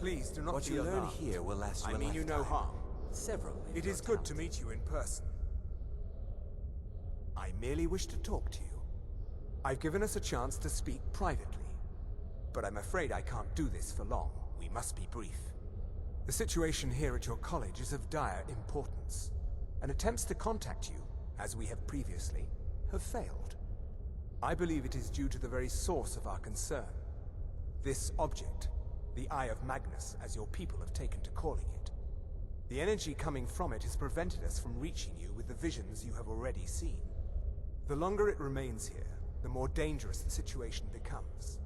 Please do not What be you learn alarmed. here will last you I a mean you no lifetime. harm. Several. if It you're is good to talented. meet you in person. I merely wish to talk to you. I've given us a chance to speak privately, but I'm afraid I can't do this for long. We must be brief. The situation here at your college is of dire importance, and attempts to contact you, as we have previously, have failed. I believe it is due to the very source of our concern. This object, the Eye of Magnus, as your people have taken to calling it. The energy coming from it has prevented us from reaching you with the visions you have already seen. The longer it remains here, the more dangerous the situation becomes.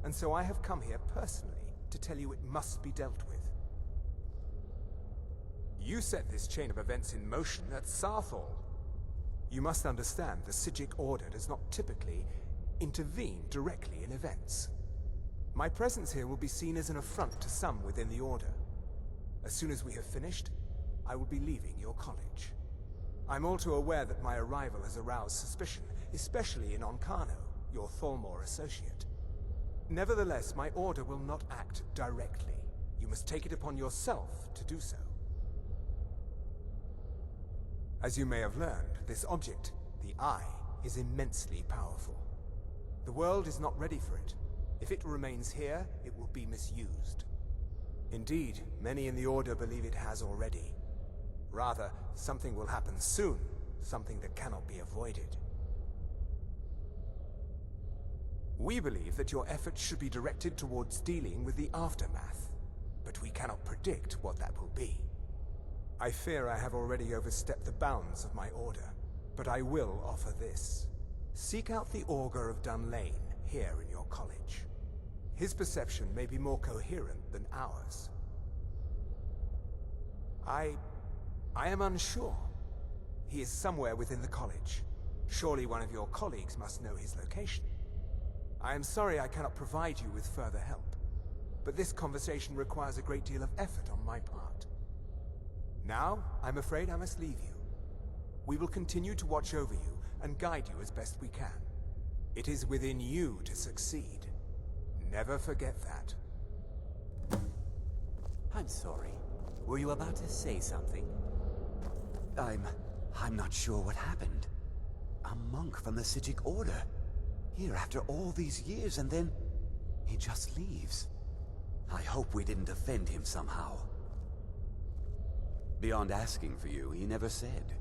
And so I have come here personally to tell you it must be dealt with. You set this chain of events in motion at Sarthal. You must understand the Psijic Order does not typically intervene directly in events. My presence here will be seen as an affront to some within the Order. As soon as we have finished, I will be leaving your college. I'm all too aware that my arrival has aroused suspicion, especially in Onkano, your Thalmor associate. Nevertheless, my order will not act directly. You must take it upon yourself to do so. As you may have learned, this object, the Eye, is immensely powerful. The world is not ready for it. If it remains here, it will be misused. Indeed, many in the Order believe it has already. Rather, something will happen soon, something that cannot be avoided. We believe that your efforts should be directed towards dealing with the aftermath, but we cannot predict what that will be. I fear I have already overstepped the bounds of my order, but I will offer this. Seek out the Augur of Dunlane here in your college. His perception may be more coherent than ours. I am unsure. He is somewhere within the college. Surely one of your colleagues must know his location. I am sorry I cannot provide you with further help, but this conversation requires a great deal of effort on my part. Now, I'm afraid I must leave you. We will continue to watch over you and guide you as best we can. It is within you to succeed. Never forget that. I'm sorry. Were you about to say something? I'm not sure what happened. A monk from the Psijic Order. Here after all these years, and then he just leaves. I hope we didn't offend him somehow. Beyond asking for you, he never said.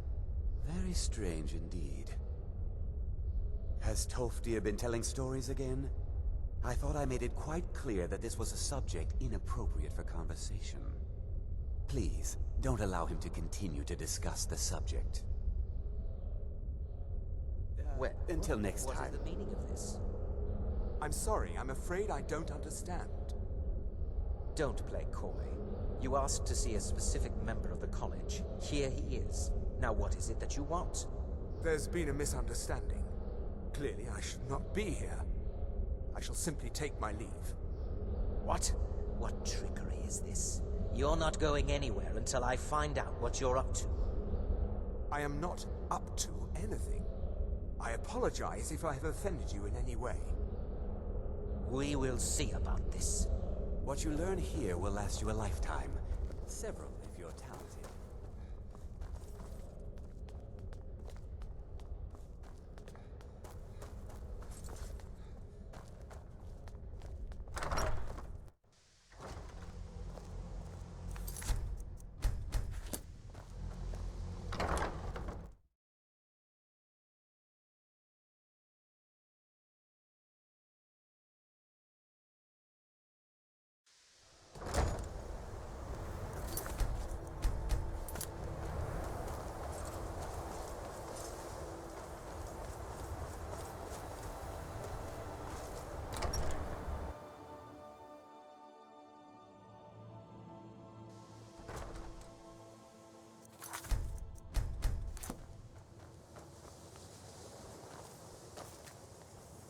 Very strange indeed. Has Toftir been telling stories again? I thought I made it quite clear that this was a subject inappropriate for conversation. Please, don't allow him to continue to discuss the subject. Well, Until next what time. is the meaning of this? I'm sorry, I'm afraid I don't understand. Don't play coy. You asked to see a specific member of the college. Here he is. Now what is it that you want? There's been a misunderstanding. Clearly I should not be here. I shall simply take my leave. What? What trickery is this? You're not going anywhere until I find out what you're up to. I am not up to anything. I apologize if I have offended you in any way. We will see about this. What you learn here will last you a lifetime. Several, if you're talented.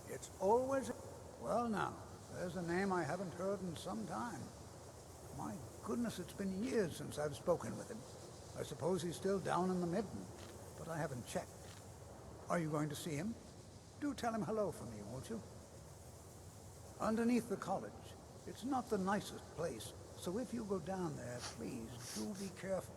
It's always... Well now, there's a name I haven't heard in some time. My goodness, it's been years since I've spoken with him. I suppose he's still down in the Midden, but I haven't checked. Are you going to see him? Do tell him hello for me, won't you? Underneath the college. It's not the nicest place. So if you go down there, please do be careful.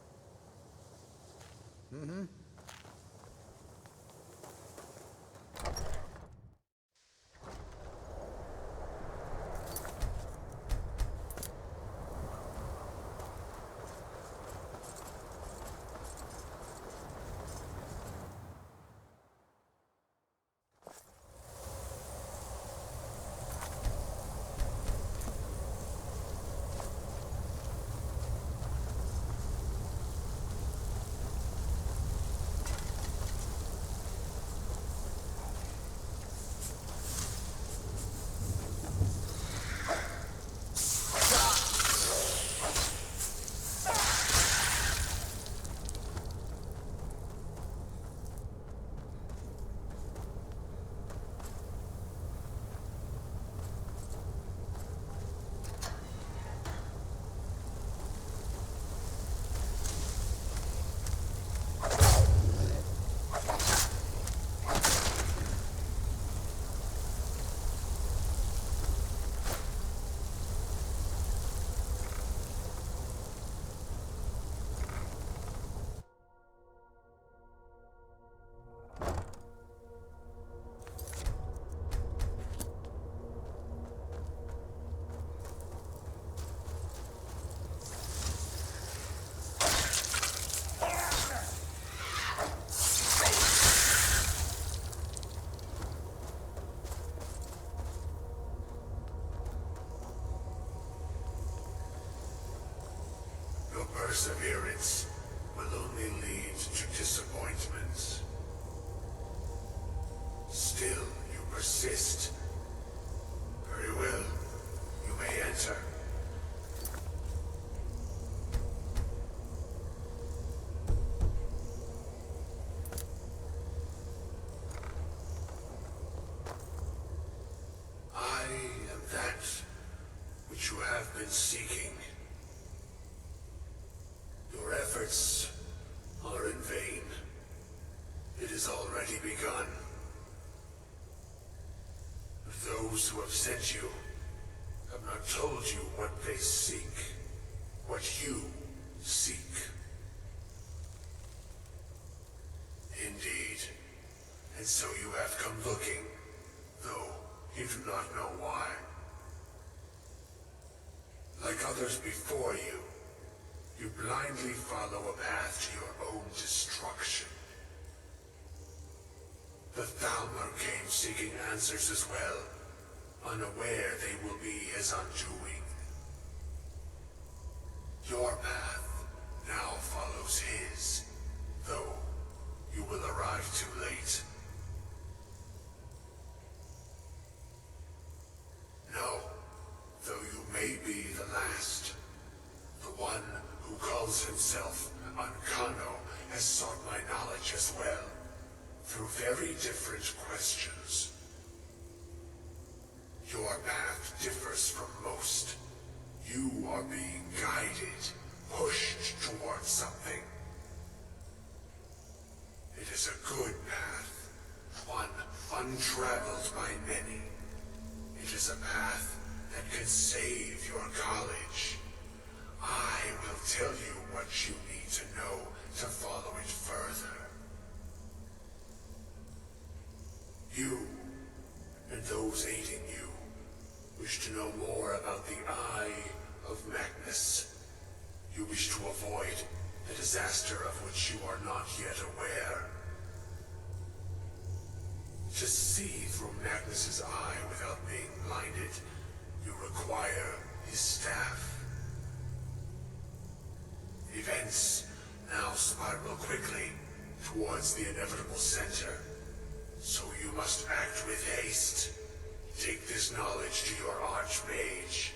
Perseverance will only lead to disappointments. Still, you persist. Very well. You may enter. I am that which you have been seeking. Your efforts are in vain. It has already begun. Those who have sent you have not told you what they seek, what you seek. Indeed. And so you have come looking, though you do not know why. Like others before you, you blindly follow a path to your own destruction. The Thalmor came seeking answers as well, unaware they will be his undoing. Your path now follows his, though you will arrive too late. No, though you may be the last, the one who calls himself Ancano has sought my knowledge as well, through very different questions. Your path differs from most. You are being guided, pushed towards something. It is a good path, one untraveled by many. It is a path that can save your college. I will tell you what you need to know to follow it further. You, and those aiding you, wish to know more about the Eye of Magnus. You wish to avoid the disaster of which you are not yet aware. To see through Magnus's eye without being blinded, you require his staff. Events now spiral quickly towards the inevitable center, so you must act with haste. Take this knowledge to your Archmage.